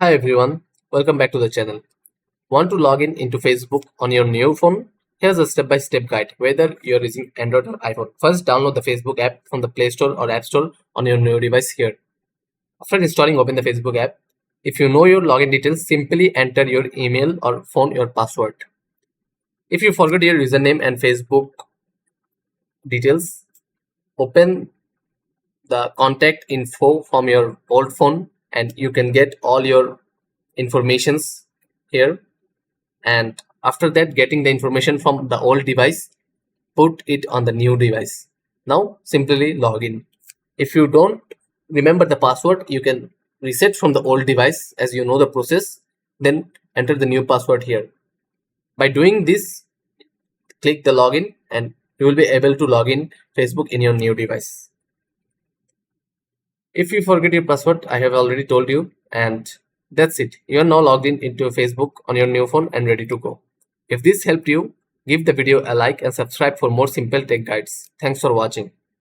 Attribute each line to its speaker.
Speaker 1: Hi everyone, welcome back to the channel. Want to log in into Facebook on your new phone? Here's a step-by-step guide whether you're using Android or iPhone. First, download the Facebook app from the Play Store or App Store on your new device here. After installing, open the Facebook app. If you know your login details, simply enter your email or phone your password. If you forget your username and Facebook details, open the contact info from your old phone and you can get all your informations here. And after that, getting the information from the old device, put it on the new device. Now simply log in. If you don't remember the password, you can reset from the old device as you know the process, then enter the new password here. By doing this, click the login and you will be able to log in Facebook in your new device. If you forget your password, I have already told you, and that's it. You are now logged in into Facebook on your new phone and ready to go. If this helped you, give the video a like and subscribe for more simple tech guides. Thanks for watching.